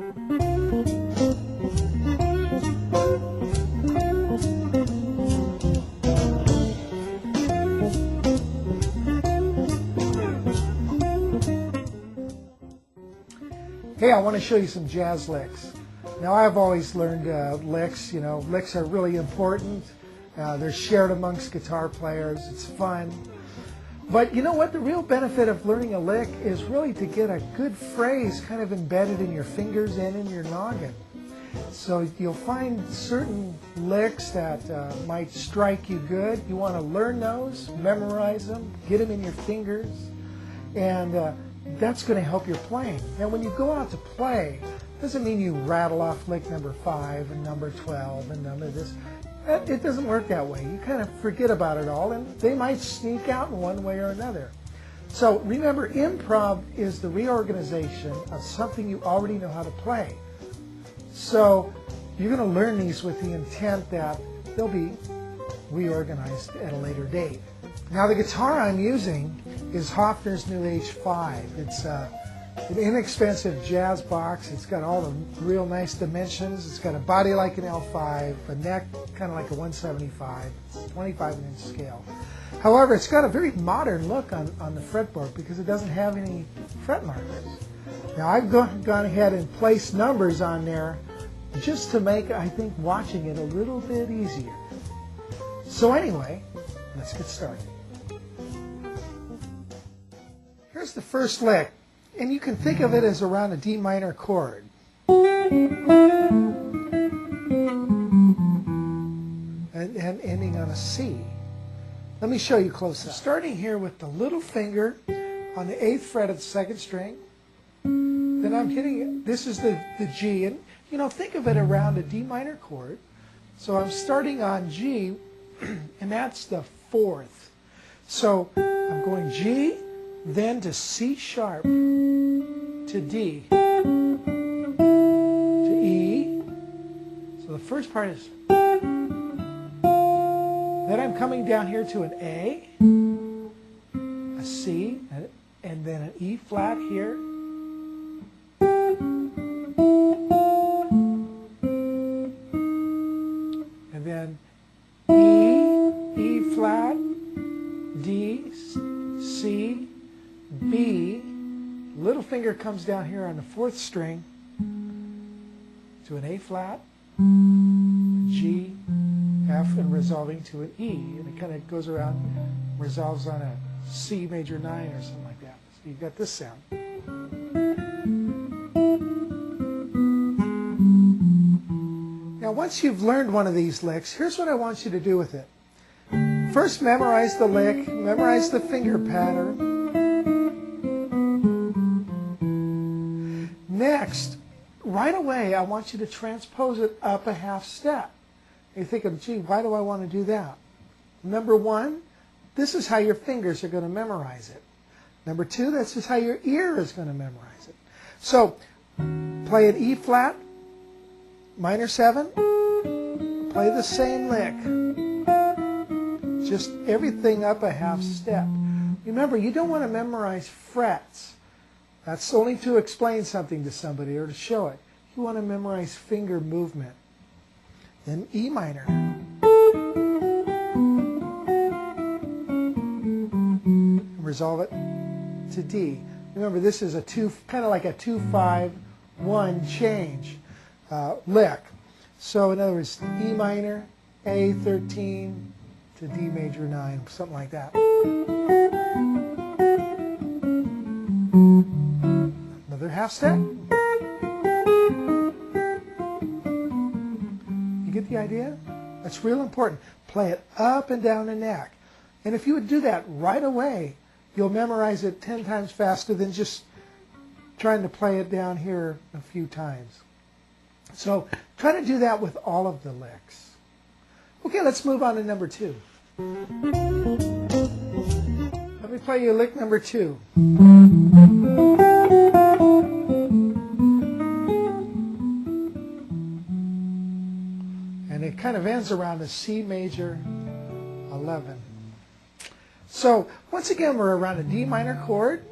Hey, I want to show you some jazz licks. Now, I've always learned licks. You know, licks are really important. They're shared amongst guitar players. It's fun. But you know what? The real benefit of learning a lick is really to get a good phrase kind of embedded in your fingers and in your noggin. So you'll find certain licks that might strike you good. You want to learn those, memorize them, get them in your fingers, and that's going to help your playing. Now, when you go out to play, doesn't mean you rattle off lick number 5 and number 12 and number this. It doesn't work that way. You kind of forget about it all, and they might sneak out in one way or another. So remember, improv is the reorganization of something you already know how to play. So you're going to learn these with the intent that they'll be reorganized at a later date. Now, the guitar I'm using is Hofner's New Age 5. It's an inexpensive jazz box. It's got all the real nice dimensions. It's got a body like an L5, a neck kind of like a 175. It's a 25-inch scale. However, it's got a very modern look on the fretboard because it doesn't have any fret markers. Now, I've gone ahead and placed numbers on there just to make, I think, watching it a little bit easier. So anyway, let's get started. Here's the first lick, and you can think of it as around a D minor chord. And ending on a C. Let me show you close up. Starting here with the little finger on the 8th fret of the 2nd string. Then I'm hitting, this is the G, and you know, think of it around a D minor chord. So I'm starting on G, and that's the 4th. So I'm going G, then to C sharp, to D, to E. So the first part is, then I'm coming down here to an A, a C, and then an E flat here. And then E flat, D, C, B, little finger comes down here on the 4th string to an A flat, G, F, and resolving to an E. And it kind of goes around, resolves on a C major 9 or something like that. So you've got this sound. Now, once you've learned one of these licks, here's what I want you to do with it. First, memorize the lick, memorize the finger pattern. Next, right away, I want you to transpose it up a half step. You think of, gee, why do I want to do that? Number 1, this is how your fingers are going to memorize it. Number 2, this is how your ear is going to memorize it. So, play an E flat, minor 7, play the same lick. Just everything up a half step. Remember, you don't want to memorize frets. That's only to explain something to somebody or to show it. You want to memorize finger movement. Then E minor. Resolve it to D. Remember, this is a kind of like a 2-5-1 change lick. So in other words, E minor, A 13 to D major 9, something like that. Another half step. You get the idea? That's real important. Play it up and down the neck. And if you would do that right away, you'll memorize it 10 times faster than just trying to play it down here a few times. So try to do that with all of the licks. Okay, let's move on to number 2. Let me play you lick number 2. And it kind of ends around a C major 11. So once again, we're around a D minor chord.